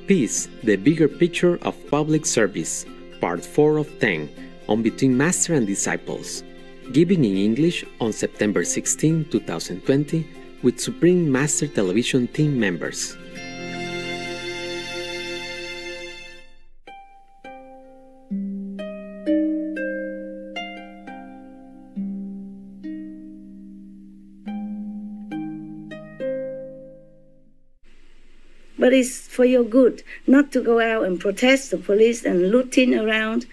Peace, the Bigger Picture of Public Service, Part 4 of 10, on Between Master and Disciples, given in English on September 16, 2020, with Supreme Master Television team members. But it's for your good, not to go out and protest the police and looting around.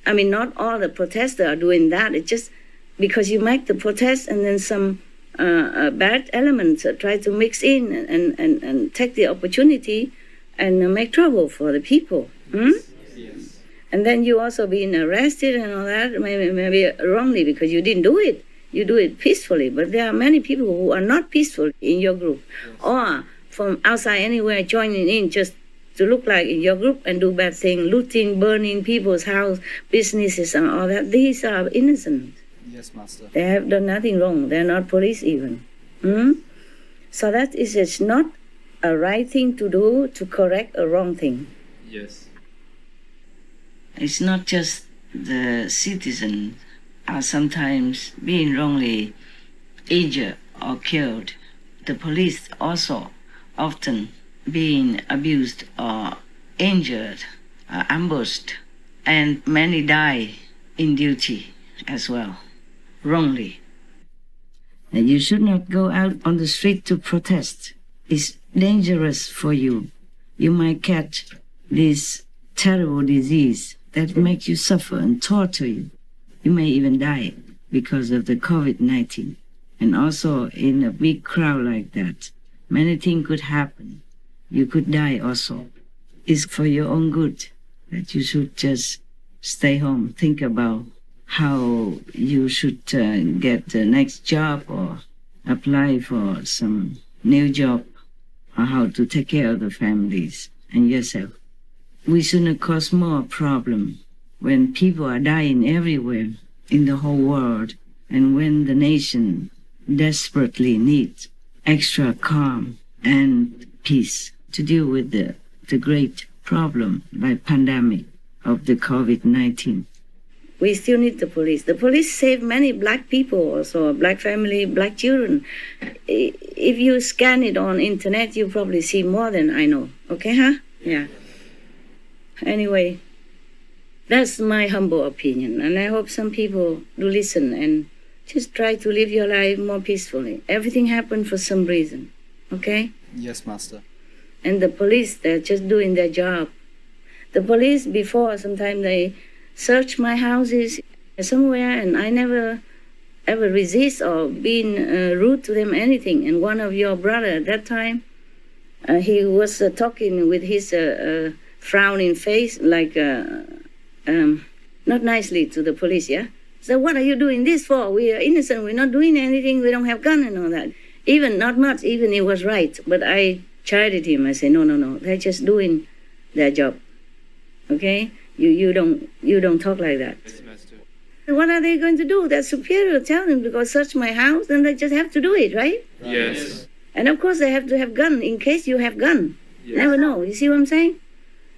I mean, not all the protesters are doing that. It's just because you make the protest and then some bad elements try to mix in and take the opportunity and make trouble for the people. Yes. And then you also being arrested and all that, maybe wrongly because you didn't do it. You do it peacefully. But there are many people who are not peaceful in your group. Yes. Or from outside anywhere joining in just to look like in your group and do bad things, looting, burning people's house, businesses and all that. These are innocent. Yes, Master. They have done nothing wrong. They're not police even. So that is it's not a right thing to do to correct a wrong thing. Yes. It's not just the citizens are sometimes being wrongly injured or killed. The police also often being abused or injured, ambushed, and many die in duty as well, wrongly. And you should not go out on the street to protest. It's dangerous for you. You might catch this terrible disease that makes you suffer and torture you. You may even die because of the COVID-19. And also in a big crowd like that, many things could happen. You could die also. It's for your own good that you should just stay home. Think about how you should get the next job or apply for some new job or how to take care of the families and yourself. We shouldn't cause more problem when people are dying everywhere in the whole world and when the nation desperately needs extra calm and peace to deal with the great problem like pandemic of the COVID-19. We still need the police. The police save many black people also, black family, black children. If you scan it on internet, you probably see more than I know. Okay, huh? Yeah. Anyway, that's my humble opinion. And I hope some people do listen and just try to live your life more peacefully. Everything happened for some reason, okay? Yes, Master. And the police, they're just doing their job. The police before, sometimes they search my houses somewhere and I never ever resist or been rude to them, anything. And one of your brother at that time, he was talking with his frowning face, like not nicely to the police, yeah? So what are you doing this for? We are innocent, we're not doing anything, we don't have gun and all that. Even, not much, even he was right. But I chided him, I said, no, they're just doing their job. Okay? You don't talk like that. Yes, Master. What are they going to do? Their superior tell them to go search my house, then they just have to do it, right? Yes. And of course they have to have gun in case you have gun. Yes. Never know, you see what I'm saying?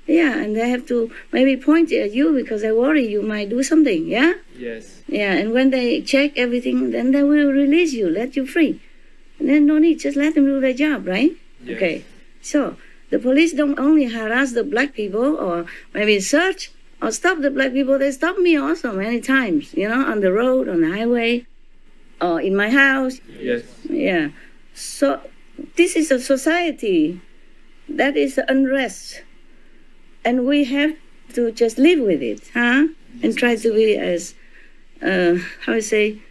Yeah, and they have to maybe point it at you because they worry you might do something, yeah? Yes. Yeah, and when they check everything, then they will release you, let you free. And then no need, just let them do their job, right? Yes. Okay, so the police don't only harass the black people or maybe search or stop the black people, they stop me also many times, you know, on the road, on the highway, or in my house. Yes. Yeah, so this is a society that is unrest. And we have to just live with it, huh? And try to be as, how I say,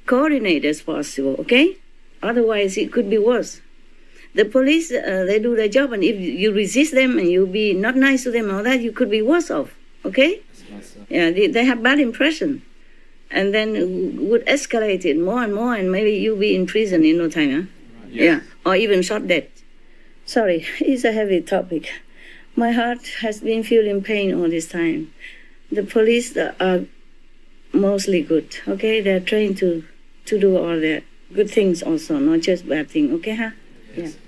coordinated as possible, okay? Otherwise, it could be worse. The police, they do their job, and if you resist them and you be not nice to them and all that, you could be worse off, okay? Yeah, they have bad impression. And then would escalate it more and more, and maybe you'll be in prison in no time, huh? Yes. Yeah, or even shot dead. Sorry, it's a heavy topic. My heart has been feeling pain all this time. The police are mostly good, okay? They're trained to do all their good things also, not just bad things, okay, huh? Yes. Yeah.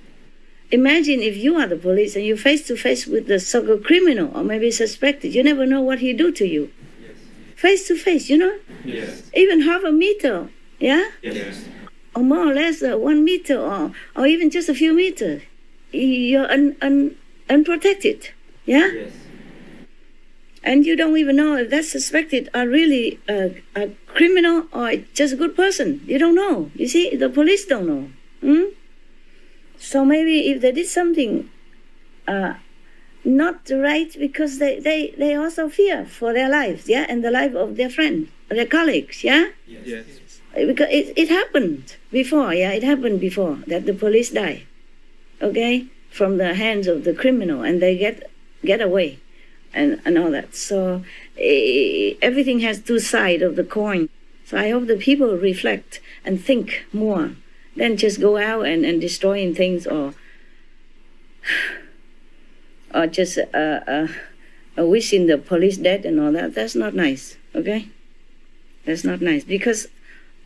imagine if you are the police and you're face to face with the so-called criminal or maybe suspected. You never know what he do to you. Yes. Face to face, you know? Yes. Even half a meter, yeah? Yes. Or more or less 1 meter or even just a few meters. You're unprotected, yeah? Yes. And you don't even know if that suspected are really a criminal or just a good person. You don't know. You see, the police don't know. So maybe if they did something not right, because they also fear for their lives, yeah, and the life of their friends, their colleagues, yeah? Yes. Because it happened before, yeah, it happened before that the police die, okay, from the hands of the criminal, and they get away. And all that. So everything has two sides of the coin. So I hope the people reflect and think more than just go out and destroying things or just wishing the police dead and all that. That's not nice, okay? That's not nice. Because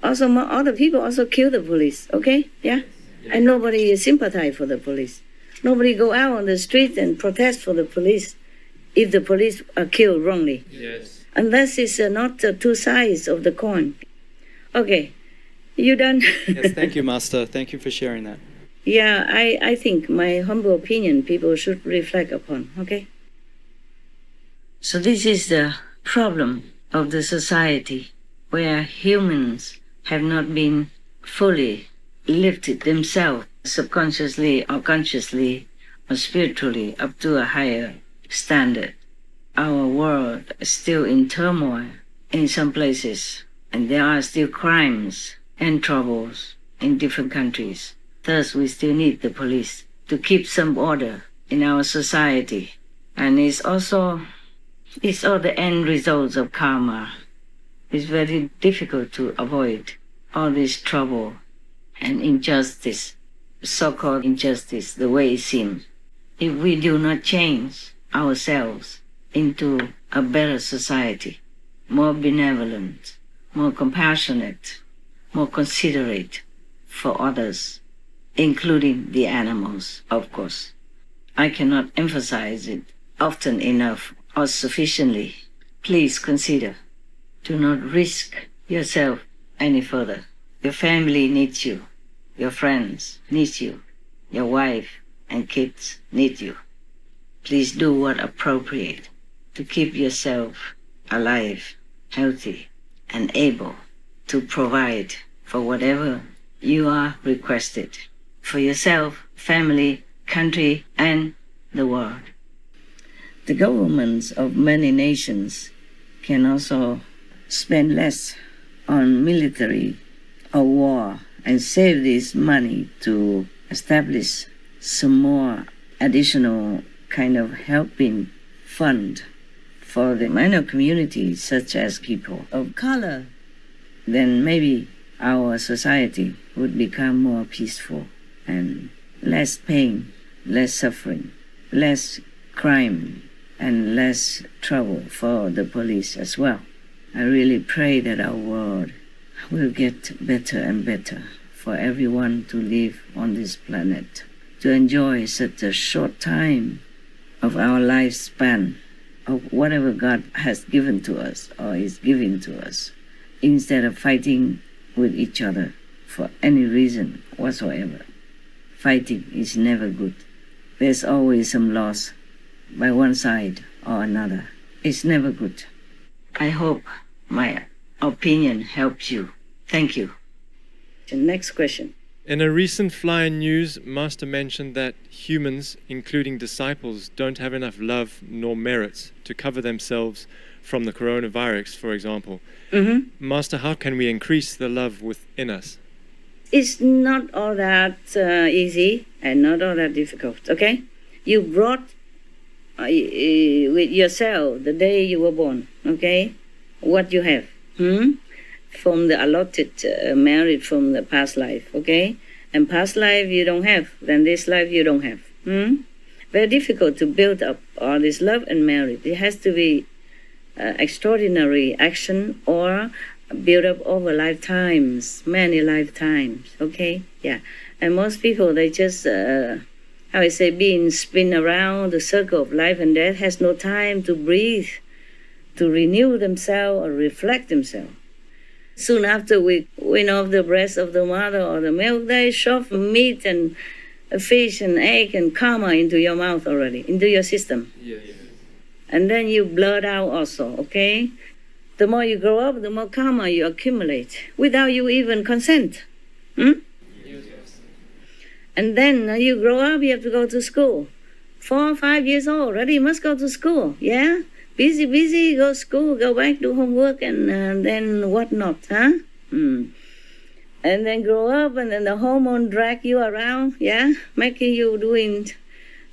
also other people also kill the police, okay? Yeah? And nobody sympathize for the police. Nobody go out on the street and protest for the police if the police are killed wrongly. Yes. Unless it's not two sides of the coin. Okay, you done? Yes, thank you, Master. Thank you for sharing that. Yeah, I think my humble opinion people should reflect upon, okay? So this is the problem of the society where humans have not been fully lifted themselves subconsciously or consciously or spiritually up to a higher standard. Our world is still in turmoil in some places, and there are still crimes and troubles in different countries. Thus, we still need the police to keep some order in our society. And it's all the end results of karma. It's very difficult to avoid all this trouble and injustice, so-called injustice, the way it seems. If we do not change ourselves into a better society, more benevolent, more compassionate, more considerate for others, including the animals, of course. I cannot emphasize it often enough or sufficiently. Please consider. Do not risk yourself any further. Your family needs you. Your friends need you. Your wife and kids need you. Please do what appropriate to keep yourself alive, healthy, and able to provide for whatever you are requested for yourself, family, country, and the world. The governments of many nations can also spend less on military or war and save this money to establish some more additional kind of helping fund for the minor communities such as people of color, then maybe our society would become more peaceful and less pain, less suffering, less crime, and less trouble for the police as well. I really pray that our world will get better and better for everyone to live on this planet, to enjoy such a short time of our lifespan, of whatever God has given to us or is giving to us, instead of fighting with each other for any reason whatsoever. Fighting is never good. There's always some loss by one side or another. It's never good. I hope my opinion helps you. Thank you. The next question. In a recent Flyer News, Master mentioned that humans, including disciples, don't have enough love nor merit to cover themselves from the coronavirus, for example. Master, how can we increase the love within us? It's not all that easy and not all that difficult, okay? You brought with yourself the day you were born, okay? What you have. From the allotted merit from the past life, okay? And past life you don't have, then this life you don't have. Very difficult to build up all this love and merit. It has to be extraordinary action or build up over lifetimes, many lifetimes, okay? Yeah. And most people, they just how I say, being spin around the circle of life and death, has no time to breathe, to renew themselves or reflect themselves. Soon after we win off the breast of the mother or the milk, they shove meat and fish and egg and karma into your mouth already, into your system. Yes. And then you blurt out also, okay? The more you grow up, the more karma you accumulate without you even consent. Hmm? Yes. And then you grow up, you have to go to school. 4 or 5 years old already, you must go to school, yeah? Busy, go to school, go back, do homework, and then whatnot, huh? And then grow up, and then the hormone drag you around, yeah? Making you doing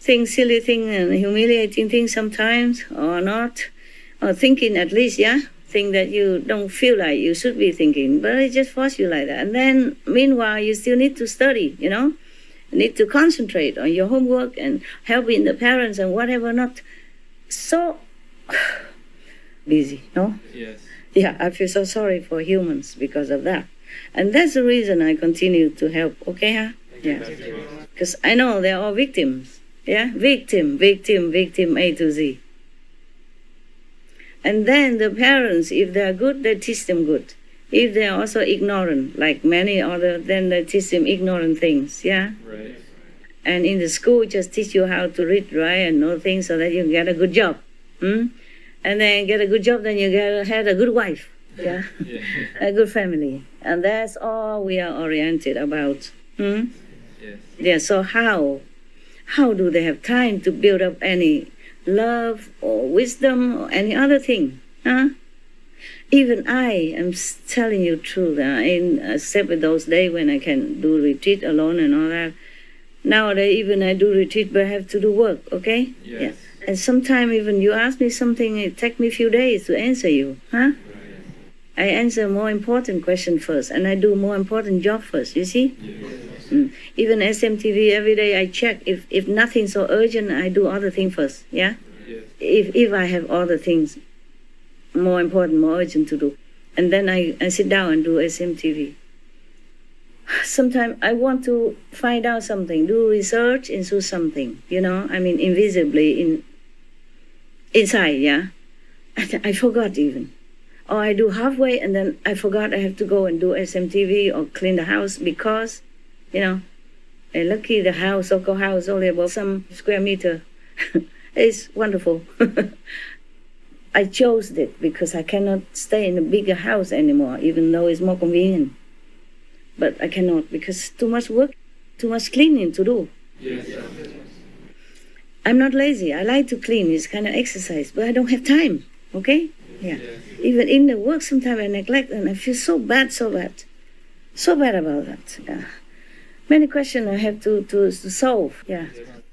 things, silly things, and humiliating things sometimes, or not. Or thinking at least, yeah? Thing that you don't feel like you should be thinking, but it just forces you like that. And then, meanwhile, you still need to study, you know? You need to concentrate on your homework and helping the parents and whatever, not so busy, no? Yes. Yeah, I feel so sorry for humans because of that. And that's the reason I continue to help, okay, huh? Yeah. Because I know they're all victims, yeah? Victim, A to Z. And then the parents, if they're good, they teach them good. If they're also ignorant, like many other, then they teach them ignorant things, yeah? Right. And in the school, just teach you how to read, write, and know things so that you get a good job. And then get a good job, then you had a good wife, yeah? A good family. And that's all we are oriented about. Yes. Yeah, so how do they have time to build up any love or wisdom or any other thing? Huh? Even I am telling you truth, except with those days when I can do retreat alone and all that. Nowadays, even I do retreat, but I have to do work, okay? Yes. Yeah. And sometimes even you ask me something, it takes me a few days to answer you, huh? Right. I answer more important question first, and I do more important job first, you see? Yes. Even SMTV, every day I check. If nothing so urgent, I do other things first, yeah? Yes. If I have other things more important, more urgent to do. And then I sit down and do SMTV. Sometimes I want to find out something, do research into something, you know? I mean, invisibly, inside, yeah? I forgot even. Or I do halfway and then I forgot I have to go and do SMTV or clean the house because, you know, lucky the house, so-called house, only about some square meter. It's wonderful. I chose it because I cannot stay in a bigger house anymore, even though it's more convenient. But I cannot because too much work, too much cleaning to do. Yes. I'm not lazy. I like to clean. It's kind of exercise, but I don't have time. Okay? Yeah. Yes. Even in the work, sometimes I neglect and I feel so bad about that. Yeah. Many questions I have to solve. Yeah.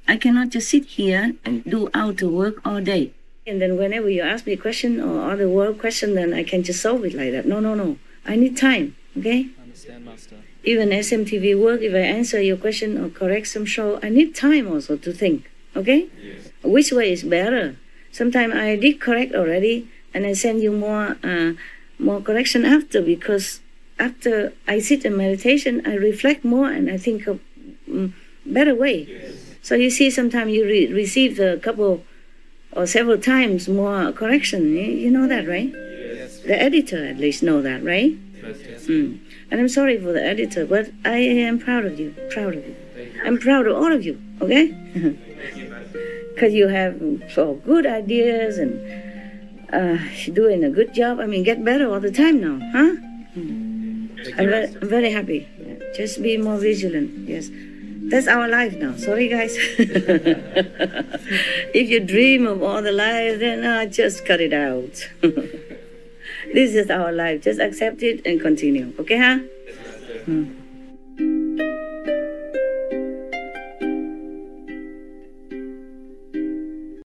I cannot just sit here and do outer work all day. And then whenever you ask me a question or other world question, then I can just solve it like that. No. I need time. Okay? I understand, Master. Even SMTV work, if I answer your question or correct some show, I need time also to think. Okay? Yes. Which way is better? Sometimes I did correct already, and I send you more correction after, because after I sit in meditation, I reflect more and I think of better way. Yes. So you see, sometimes you receive a couple or several times more correction. You know that, right? Yes. The editor at least know that, right? Yes. And I'm sorry for the editor, but I am proud of you. I'm proud of all of you, okay? Because you have so good ideas and doing a good job. I mean, get better all the time now, huh? I'm very happy. Yeah. Just be more vigilant, yes. That's our life now. Sorry, guys. If you dream of all the life, then just cut it out. This is our life. Just accept it and continue. Okay, huh?